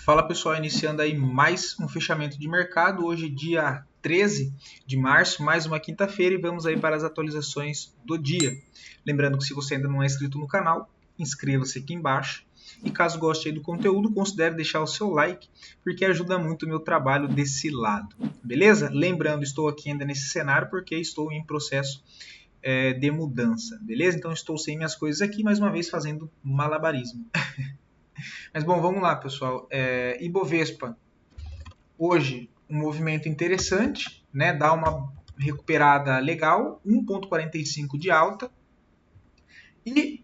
Fala pessoal, iniciando aí mais um fechamento de mercado, hoje dia 13 de março, mais uma quinta-feira e vamos aí para as atualizações do dia. Lembrando que se você ainda não é inscrito no canal, inscreva-se aqui embaixo e caso goste aí do conteúdo, considere deixar o seu like, porque ajuda muito o meu trabalho desse lado, beleza? Lembrando, estou aqui ainda nesse cenário porque estou em processo de mudança, beleza? Então estou sem minhas coisas aqui, mais uma vez fazendo malabarismo. Mas bom, vamos lá, pessoal. Ibovespa, hoje, um movimento interessante, né? Dá uma recuperada legal, 1,45 de alta. E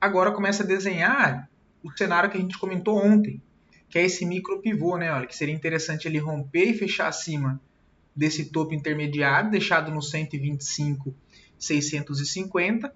agora começa a desenhar o cenário que a gente comentou ontem, que é esse micro pivô, né? Olha, que seria interessante ele romper e fechar acima desse topo intermediário, deixado no 125,650.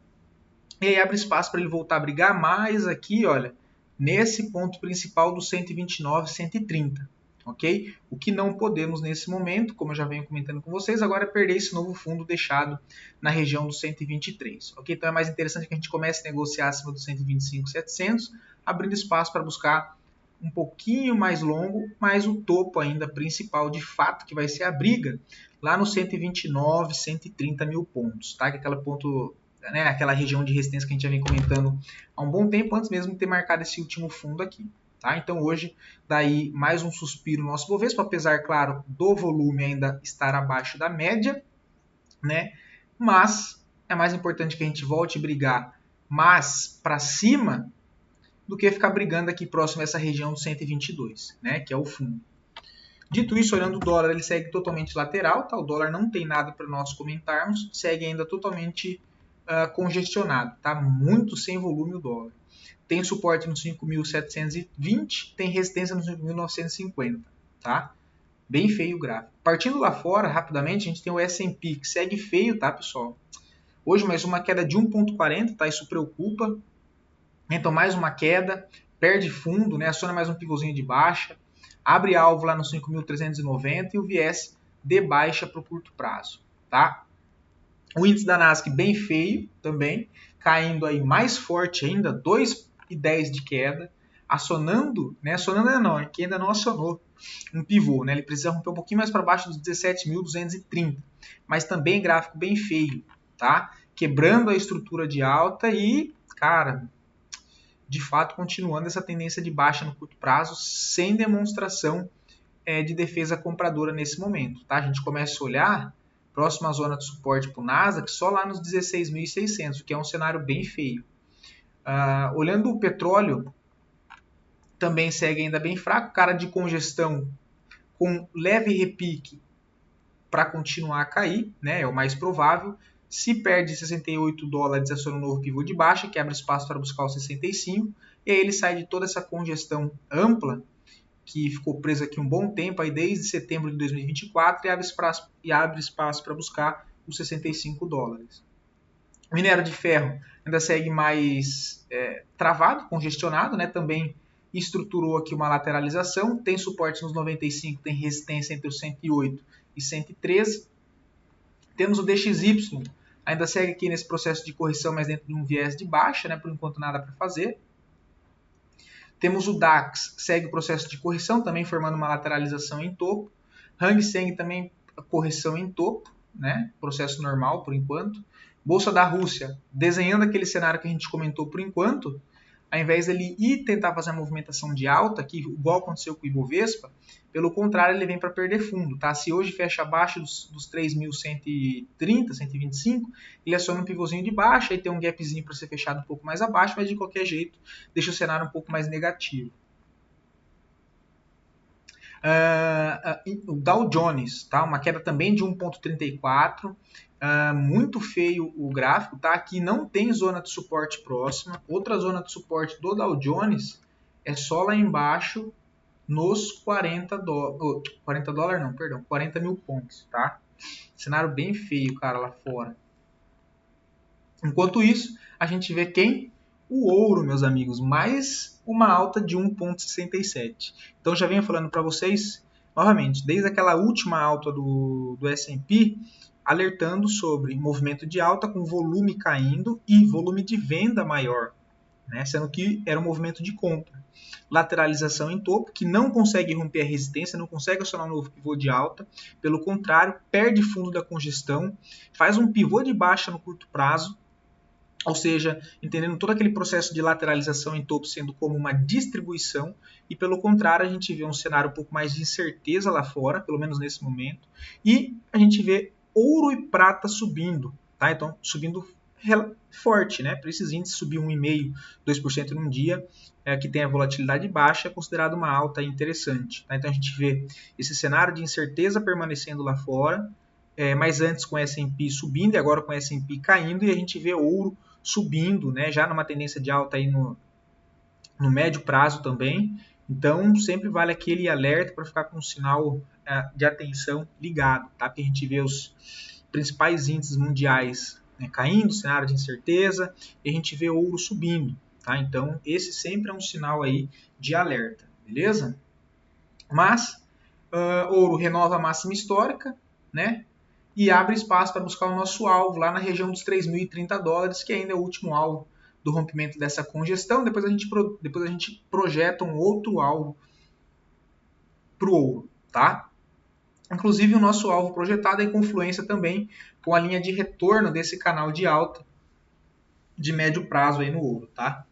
E aí abre espaço para ele voltar a brigar mais aqui, olha, nesse ponto principal do 129,130, ok? O que não podemos nesse momento, como eu já venho comentando com vocês, agora é perder esse novo fundo deixado na região do 123, ok? Então é mais interessante que a gente comece a negociar acima do 125,700, abrindo espaço para buscar um pouquinho mais longo, mas o topo ainda principal de fato que vai ser a briga lá no 129, 130 mil pontos, tá? Que é aquele ponto, né, aquela região de resistência que a gente já vem comentando há um bom tempo, antes mesmo de ter marcado esse último fundo aqui. Tá? Então hoje, daí mais um suspiro no nosso Bovespa, apesar, claro, do volume ainda estar abaixo da média, né? Mas é mais importante que a gente volte a brigar mais para cima do que ficar brigando aqui próximo a essa região do 122, né? Que é o fundo. Dito isso, olhando o dólar, ele segue totalmente lateral, tá? O dólar não tem nada para nós comentarmos, segue ainda totalmente congestionado, tá? Muito sem volume o dólar. Tem suporte no 5.720, tem resistência no 5.950, tá? Bem feio o gráfico. Partindo lá fora, rapidamente, a gente tem o S&P, que segue feio, tá, pessoal? Hoje, mais uma queda de 1,40, tá? Isso preocupa. Então, mais uma queda, perde fundo, né? Aciona mais um pivôzinho de baixa, abre alvo lá no 5.390 e o viés de baixa para o curto prazo, tá? O índice da Nasdaq bem feio também, caindo aí mais forte ainda, 2,10 de queda, acionando, né? Acionando não, que ainda não acionou um pivô, né? Ele precisa romper um pouquinho mais para baixo dos 17.230, mas também gráfico bem feio, tá? Quebrando a estrutura de alta e, cara, de fato continuando essa tendência de baixa no curto prazo, sem demonstração de defesa compradora nesse momento, tá? A gente começa a olhar próxima zona de suporte para o Nasdaq, só lá nos 16.600, o que é um cenário bem feio. Olhando o petróleo, também segue ainda bem fraco, cara de congestão com leve repique para continuar a cair, né? É o mais provável. Se perde 68 dólares, aciona um novo pivô de baixa, que abre espaço para buscar os 65, e aí ele sai de toda essa congestão ampla que ficou preso aqui um bom tempo, aí desde setembro de 2024, e abre espaço para buscar os 65 dólares. O minério de ferro ainda segue mais travado, congestionado, né? Também estruturou aqui uma lateralização, tem suporte nos 95, tem resistência entre os 108 e 113. Temos o DXY, ainda segue aqui nesse processo de correção, mas dentro de um viés de baixa, né? Por enquanto nada para fazer. Temos o DAX, segue o processo de correção, também formando uma lateralização em topo. Hang Seng também correção em topo, né? Processo normal por enquanto. Bolsa da Rússia, desenhando aquele cenário que a gente comentou por enquanto, ao invés dele ir tentar fazer a movimentação de alta, que igual aconteceu com o Ibovespa, pelo contrário, ele vem para perder fundo, tá? Se hoje fecha abaixo dos 3.130, 125, ele aciona um pivôzinho de baixa e tem um gapzinho para ser fechado um pouco mais abaixo, mas de qualquer jeito deixa o cenário um pouco mais negativo. O Dow Jones, tá? Uma queda também de 1,34, muito feio o gráfico, tá? Aqui não tem zona de suporte próxima. Outra zona de suporte do Dow Jones é só lá embaixo nos 40 mil pontos, tá? Cenário bem feio, cara, lá fora. Enquanto isso, a gente vê quem? O ouro, meus amigos, mais uma alta de 1,67. Então já venho falando para vocês, novamente, desde aquela última alta do S&P, alertando sobre movimento de alta com volume caindo e volume de venda maior. né? Sendo que era um movimento de compra. Lateralização em topo, que não consegue romper a resistência, não consegue acionar um novo pivô de alta, pelo contrário, perde fundo da congestão, faz um pivô de baixa no curto prazo, ou seja, entendendo todo aquele processo de lateralização em topo sendo como uma distribuição, e pelo contrário, a gente vê um cenário um pouco mais de incerteza lá fora, pelo menos nesse momento, e a gente vê ouro e prata subindo, tá? Então, subindo forte, né? Para esses índices subir 1,5%, 2% num dia, que tem a volatilidade baixa, é considerado uma alta interessante. Tá? Então, a gente vê esse cenário de incerteza permanecendo lá fora, mas antes com o S&P subindo e agora com o S&P caindo, e a gente vê ouro subindo, né, já numa tendência de alta aí no médio prazo também. Então, sempre vale aquele alerta para ficar com o sinal de atenção ligado, tá? Porque a gente vê os principais índices mundiais, né, caindo, cenário de incerteza, e a gente vê ouro subindo, tá? Então, esse sempre é um sinal aí de alerta, beleza? Mas, ouro renova a máxima histórica, né? E abre espaço para buscar o nosso alvo lá na região dos $3.030, que ainda é o último alvo do rompimento dessa congestão. Depois a gente projeta um outro alvo para o ouro, tá? Inclusive o nosso alvo projetado é em confluência também com a linha de retorno desse canal de alta de médio prazo aí no ouro, tá?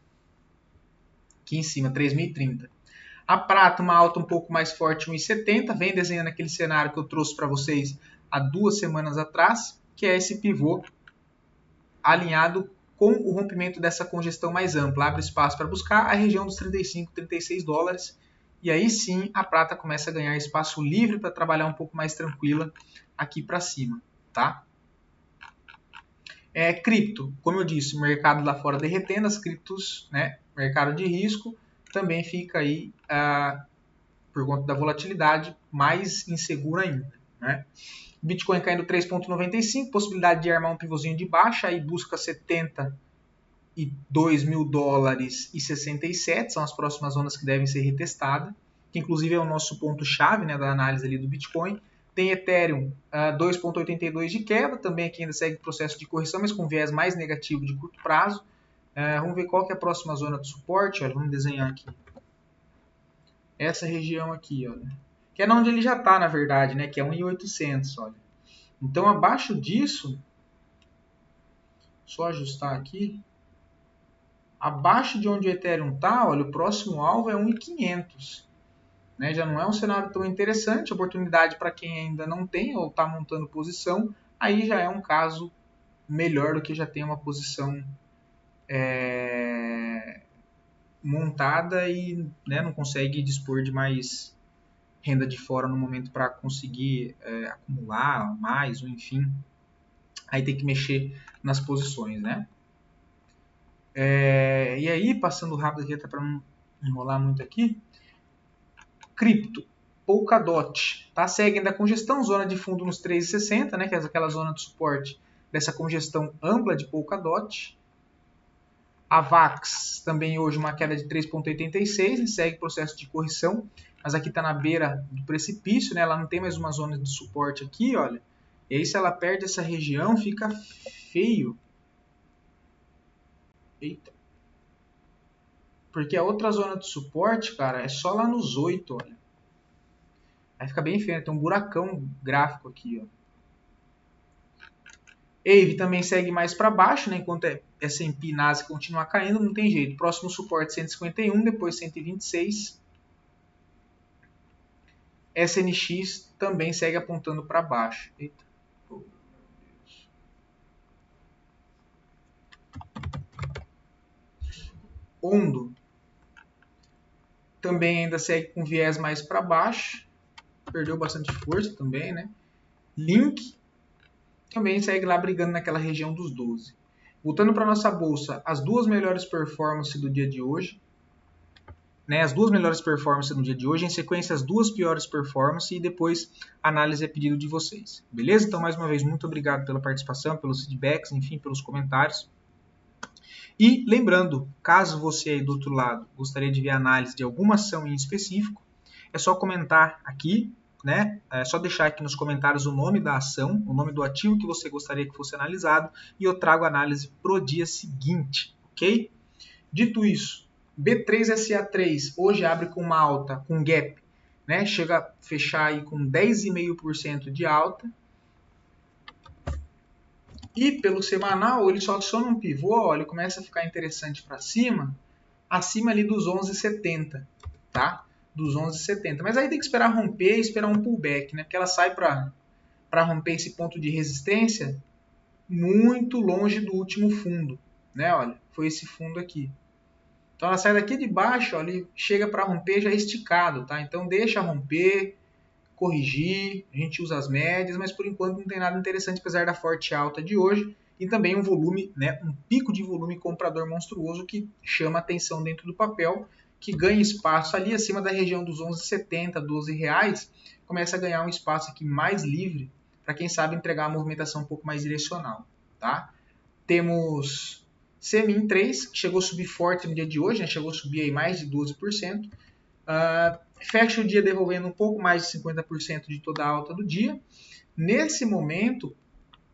Aqui em cima, 3.030. A prata, uma alta um pouco mais forte, 1,70, vem desenhando aquele cenário que eu trouxe para vocês há 2 semanas atrás, que é esse pivô alinhado com o rompimento dessa congestão mais ampla. Abre espaço para buscar a região dos 35, 36 dólares, e aí sim a prata começa a ganhar espaço livre para trabalhar um pouco mais tranquila aqui para cima, tá? Cripto, como eu disse, o mercado lá fora derretendo, as criptos, né, mercado de risco, também fica aí, por conta da volatilidade, mais inseguro ainda, né? Bitcoin caindo 3,95, possibilidade de armar um pivôzinho de baixa, aí busca 72 mil dólares e 67, são as próximas zonas que devem ser retestadas, que inclusive é o nosso ponto-chave, né, da análise ali do Bitcoin. Tem Ethereum 2,82 de queda, também aqui ainda segue o processo de correção, mas com viés mais negativo de curto prazo. Vamos ver qual que é a próxima zona de suporte, olha, vamos desenhar aqui. Essa região aqui, olha, que é onde ele já está, na verdade, né, que é 1.800, olha. Então, abaixo disso, só ajustar aqui, abaixo de onde o Ethereum está, olha, o próximo alvo é 1.500. Né? Já não é um cenário tão interessante, oportunidade para quem ainda não tem ou está montando posição, aí já é um caso melhor do que já tem uma posição montada e, né, não consegue dispor de mais renda de fora no momento para conseguir acumular mais, ou enfim, aí tem que mexer nas posições, né? E aí, passando rápido aqui, até para não enrolar muito aqui, cripto, Polkadot, tá? Segue ainda a congestão, zona de fundo nos 3,60, né? Que é aquela zona de suporte dessa congestão ampla de Polkadot. A VAX também hoje uma queda de 3,86, segue processo de correção, mas aqui está na beira do precipício, né? Ela não tem mais uma zona de suporte aqui, olha. E aí se ela perde essa região, fica feio. Eita. Porque a outra zona de suporte, cara, é só lá nos 8, olha. Aí fica bem feio, tem um buracão gráfico aqui, ó. AVE também segue mais para baixo, né? Enquanto S&P e Nasdaq continua caindo, não tem jeito. Próximo suporte 151, depois 126. SNX também segue apontando para baixo. Eita. Oh, meu Deus. Ondo também ainda segue com viés mais para baixo. Perdeu bastante força também, né? Link também segue lá brigando naquela região dos 12. Voltando para nossa bolsa, as duas melhores performances do dia de hoje, né? As duas melhores performances no dia de hoje, em sequência as duas piores performances e depois a análise a pedido de vocês. Beleza? Então, mais uma vez, muito obrigado pela participação, pelos feedbacks, enfim, pelos comentários. E lembrando, caso você aí do outro lado gostaria de ver a análise de alguma ação em específico, é só comentar aqui, né? É só deixar aqui nos comentários o nome da ação, o nome do ativo que você gostaria que fosse analisado e eu trago a análise pro dia seguinte, ok? Dito isso, B3SA3 hoje abre com uma alta, com gap, né? Chega a fechar aí com 10,5% de alta. E pelo semanal, ele só adiciona um pivô, ele começa a ficar interessante para cima, acima ali dos 11,70, tá? Dos 11,70. Mas aí tem que esperar romper e esperar um pullback, né? Porque ela sai para romper esse ponto de resistência muito longe do último fundo, né? Olha, foi esse fundo aqui. Então ela sai daqui de baixo, olha, e chega para romper já esticado, tá? Então deixa romper, corrigir, a gente usa as médias, mas por enquanto não tem nada interessante, apesar da forte alta de hoje, e também um volume, né, um pico de volume comprador monstruoso que chama atenção dentro do papel, que ganha espaço ali acima da região dos 11,70, 12 reais, começa a ganhar um espaço aqui mais livre, para quem sabe entregar uma movimentação um pouco mais direcional, tá? Temos CMIN 3, que chegou a subir forte no dia de hoje, né? Chegou a subir aí mais de 12%. Fecha o dia devolvendo um pouco mais de 50% de toda a alta do dia. Nesse momento,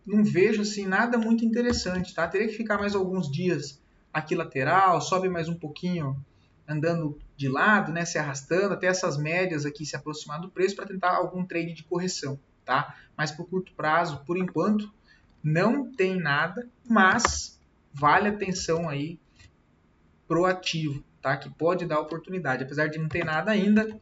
não vejo assim nada muito interessante, tá? Teria que ficar mais alguns dias aqui lateral, sobe mais um pouquinho andando de lado, né, se arrastando, até essas médias aqui se aproximar do preço para tentar algum trade de correção, tá? Mas por curto prazo, por enquanto, não tem nada, mas vale atenção aí pro ativo, tá? Que pode dar oportunidade. Apesar de não ter nada ainda,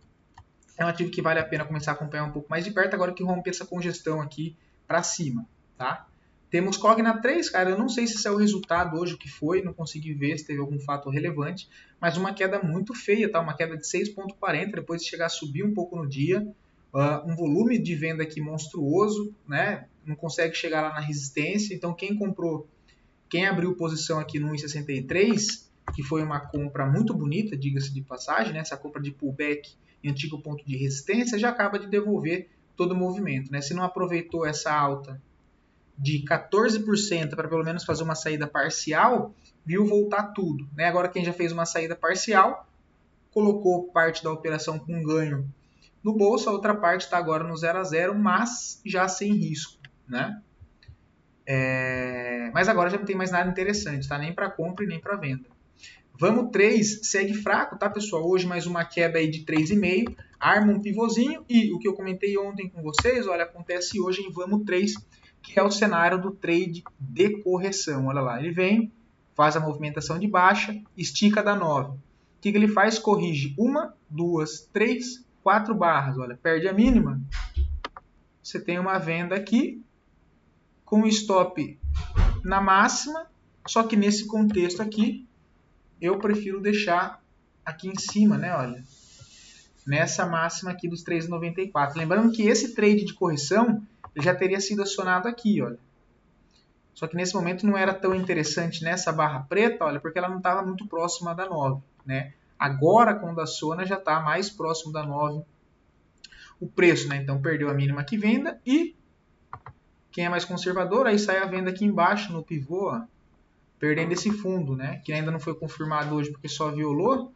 é um ativo que vale a pena começar a acompanhar um pouco mais de perto, agora que romper essa congestão aqui para cima, tá? Temos Cogna 3, cara, eu não sei se esse é o resultado hoje, o que foi, não consegui ver se teve algum fato relevante, mas uma queda muito feia, tá? Uma queda de 6,40, depois de chegar a subir um pouco no dia, um volume de venda aqui monstruoso, né? Não consegue chegar lá na resistência, então quem comprou, quem abriu posição aqui no 1,63, que foi uma compra muito bonita, diga-se de passagem, né? Essa compra de pullback em antigo ponto de resistência, já acaba de devolver todo o movimento, né? Se não aproveitou essa alta de 14% para pelo menos fazer uma saída parcial, viu voltar tudo, né? Agora quem já fez uma saída parcial, colocou parte da operação com ganho no bolso, a outra parte está agora no 0 a 0, mas já sem risco, né? Mas agora já não tem mais nada interessante, tá? Nem para compra e nem para venda. Vamos 3 segue fraco, tá, pessoal? Hoje mais uma queda aí de 3,5, arma um pivôzinho e o que eu comentei ontem com vocês, olha, acontece hoje em Vamos 3, que é o cenário do trade de correção. Olha lá, ele vem, faz a movimentação de baixa, estica da 9. O que ele faz? Corrige 1, 2, 3, 4 barras, olha, perde a mínima. Você tem uma venda aqui com stop na máxima, só que nesse contexto aqui, eu prefiro deixar aqui em cima, né, olha, nessa máxima aqui dos 3,94. Lembrando que esse trade de correção já teria sido acionado aqui, olha. Só que nesse momento não era tão interessante nessa barra preta, olha, porque ela não estava muito próxima da 9, né? Agora, quando aciona, já está mais próximo da 9 o preço, né? Então perdeu a mínima que venda e quem é mais conservador, aí sai a venda aqui embaixo no pivô, ó, perdendo esse fundo, né? Que ainda não foi confirmado hoje porque só violou,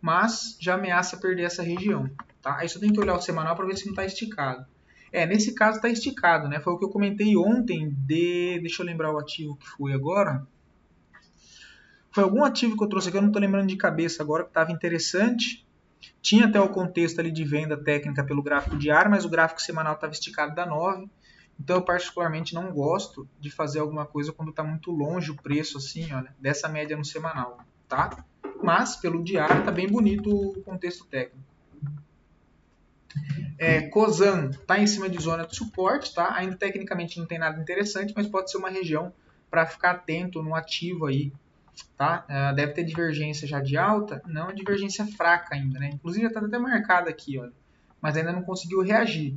mas já ameaça perder essa região, tá? Aí só tem que olhar o semanal para ver se não está esticado. Nesse caso está esticado, né? Foi o que eu comentei ontem deixa eu lembrar o ativo que foi agora. Foi algum ativo que eu trouxe aqui, eu não estou lembrando de cabeça agora, que estava interessante. Tinha até o contexto ali de venda técnica pelo gráfico diário, mas o gráfico semanal estava esticado da 9. Então eu particularmente não gosto de fazer alguma coisa quando está muito longe o preço assim, olha, dessa média no semanal, tá? Mas pelo diário está bem bonito o contexto técnico. Cosan está em cima de zona de suporte, tá? Ainda tecnicamente não tem nada interessante, mas pode ser uma região para ficar atento no ativo aí, tá? Deve ter divergência já de alta, não divergência fraca ainda, né? Inclusive já está até marcada aqui, olha, mas ainda não conseguiu reagir.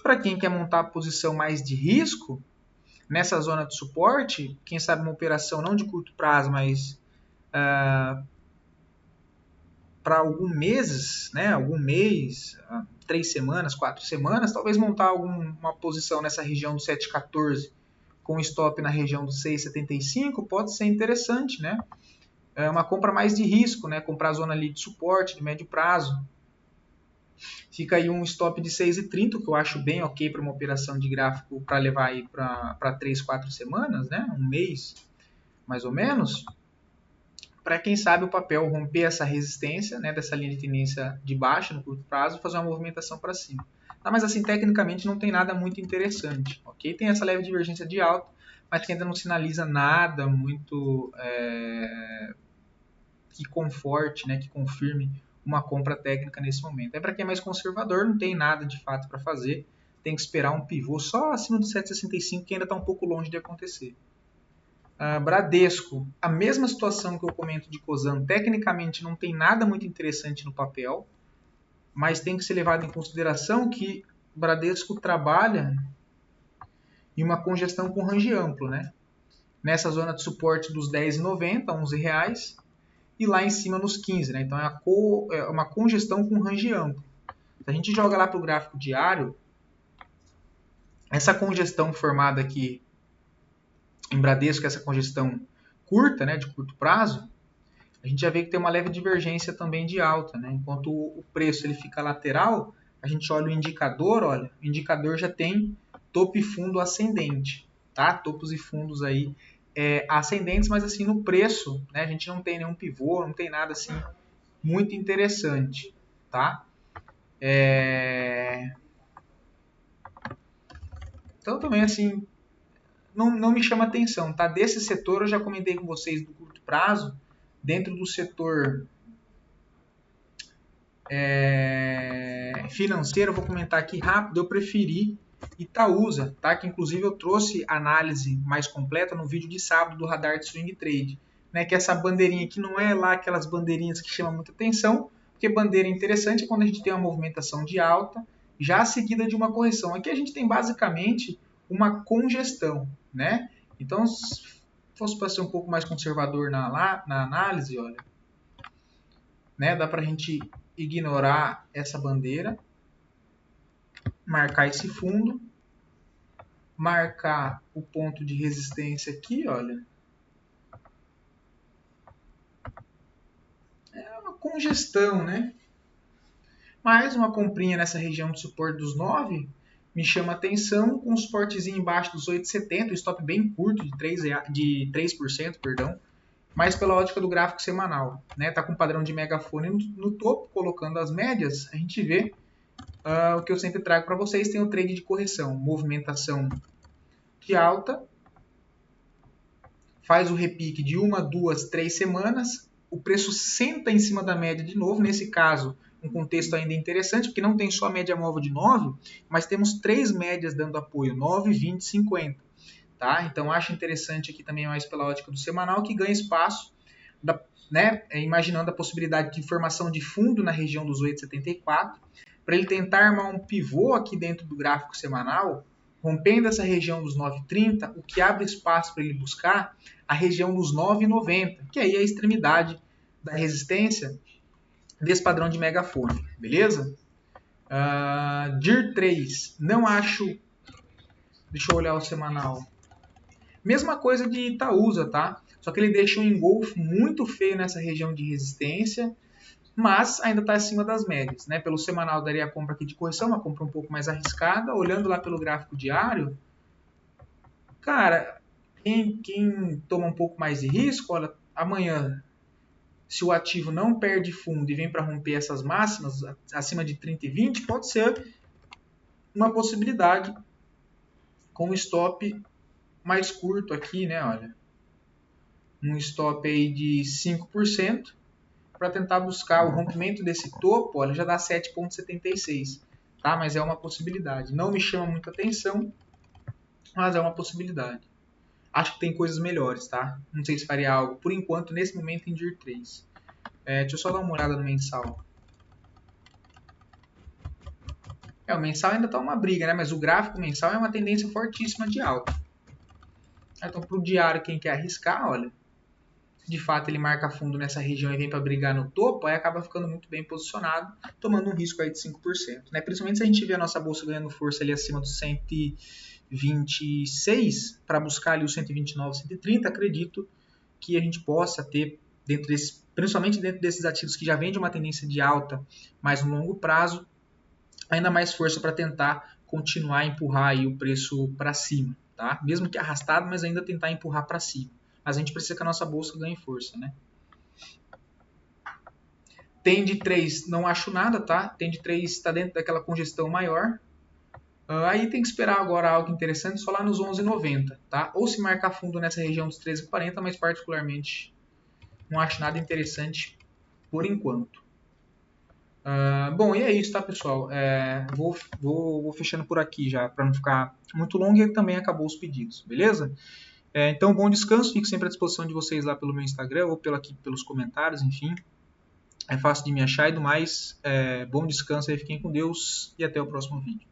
Para quem quer montar a posição mais de risco, nessa zona de suporte, quem sabe uma operação não de curto prazo, mas para alguns meses, né, algum mês, 3 semanas, 4 semanas, talvez montar alguma posição nessa região do 7,14 com stop na região do 6,75 pode ser interessante, né? É uma compra mais de risco, né? Comprar a zona ali de suporte, de médio prazo. Fica aí um stop de 6,30, que eu acho bem ok para uma operação de gráfico para levar aí para 3, 4 semanas, né? Um mês, mais ou menos. para quem sabe o papel romper essa resistência, né, dessa linha de tendência de baixa no curto prazo e fazer uma movimentação para cima. Tá, mas assim, tecnicamente não tem nada muito interessante, ok? Tem essa leve divergência de alta, mas que ainda não sinaliza nada muito que conforte, né, que confirme uma compra técnica nesse momento. É para quem é mais conservador, não tem nada de fato para fazer, tem que esperar um pivô só acima do 7,65, que ainda está um pouco longe de acontecer. Bradesco, a mesma situação que eu comento de Cosan, tecnicamente não tem nada muito interessante no papel, mas tem que ser levado em consideração que o Bradesco trabalha em uma congestão com range amplo, né? Nessa zona de suporte dos R$10,90, R$11, e lá em cima nos 15, né? Então é uma congestão com range amplo. Se a gente joga lá para o gráfico diário, essa congestão formada aqui em Bradesco, essa congestão curta, né, de curto prazo, a gente já vê que tem uma leve divergência também de alta, né? Enquanto o preço ele fica lateral, a gente olha o indicador já tem topo e fundo ascendente, tá? Topos e fundos aí ascendentes, mas assim no preço, né, a gente não tem nenhum pivô, não tem nada assim muito interessante, tá? Então também assim não me chama atenção, tá? Desse setor eu já comentei com vocês do curto prazo, dentro do setor financeiro, eu vou comentar aqui rápido, eu preferi Itaúsa, tá? Que inclusive eu trouxe análise mais completa no vídeo de sábado do Radar de Swing Trade, né? Que essa bandeirinha aqui não é lá aquelas bandeirinhas que chamam muita atenção, porque bandeira interessante é quando a gente tem uma movimentação de alta, já seguida de uma correção. Aqui a gente tem basicamente uma congestão, né? Então, se fosse para ser um pouco mais conservador na análise, olha, né? Dá para a gente ignorar essa bandeira, marcar esse fundo, marcar o ponto de resistência aqui, olha. É uma congestão, né? Mais uma comprinha nessa região de suporte dos 9 me chama atenção, com um suportezinho embaixo dos 8,70, um stop bem curto de 3%, perdão, mas pela ótica do gráfico semanal, né? Tá com um padrão de megafone no topo, colocando as médias, a gente vê o que eu sempre trago para vocês, tem o trade de correção, movimentação de alta, faz o repique de 1, 2, 3 semanas, o preço senta em cima da média de novo, nesse caso, um contexto ainda interessante, porque não tem só a média móvel de 9, mas temos 3 médias dando apoio, 9, 20 e 50. Tá? Então, acho interessante aqui também mais pela ótica do semanal, que ganha espaço, né, imaginando a possibilidade de formação de fundo na região dos 8,74, para ele tentar armar um pivô aqui dentro do gráfico semanal, rompendo essa região dos 9,30, o que abre espaço para ele buscar a região dos 9,90, que aí é a extremidade da resistência desse padrão de megafone, beleza? DIR 3, não acho... Deixa eu olhar o semanal. Mesma coisa de Itaúsa, tá? Só que ele deixa um engolfo muito feio nessa região de resistência, mas ainda está acima das médias, né? Pelo semanal daria a compra aqui de correção, uma compra um pouco mais arriscada. Olhando lá pelo gráfico diário, cara, quem toma um pouco mais de risco, olha, amanhã, se o ativo não perde fundo e vem para romper essas máximas acima de 30 e 20, pode ser uma possibilidade com um stop mais curto aqui, né? Olha, um stop aí de 5%. Para tentar buscar o rompimento desse topo, olha, já dá 7,76, tá? Mas é uma possibilidade. Não me chama muita atenção, mas é uma possibilidade. Acho que tem coisas melhores, tá? Não sei se faria algo, por enquanto, nesse momento, em DIR 3. Deixa eu só dar uma olhada no mensal. O mensal ainda está uma briga, né? Mas o gráfico mensal é uma tendência fortíssima de alta. Então, para o diário, quem quer arriscar, olha, de fato ele marca fundo nessa região e vem para brigar no topo, aí acaba ficando muito bem posicionado, tomando um risco aí de 5%. Né? Principalmente se a gente vê a nossa bolsa ganhando força ali acima dos 126, para buscar ali os 129, 130, acredito que a gente possa ter, principalmente dentro desses ativos que já vêm de uma tendência de alta, mais no longo prazo, ainda mais força para tentar continuar a empurrar aí o preço para cima. Tá? Mesmo que arrastado, mas ainda tentar empurrar para cima. Mas a gente precisa que a nossa bolsa ganhe força, né? Tem de 3, não acho nada, tá? Tem de 3 está dentro daquela congestão maior. Aí tem que esperar agora algo interessante só lá nos 11,90, tá? Ou se marcar fundo nessa região dos 13,40, mas particularmente não acho nada interessante por enquanto. Bom, e é isso, tá, pessoal? Vou fechando por aqui já, para não ficar muito longo, e também acabou os pedidos, beleza? Então, bom descanso, fico sempre à disposição de vocês lá pelo meu Instagram ou aqui pelos comentários, enfim. É fácil de me achar e do mais. Bom descanso aí, fiquem com Deus e até o próximo vídeo.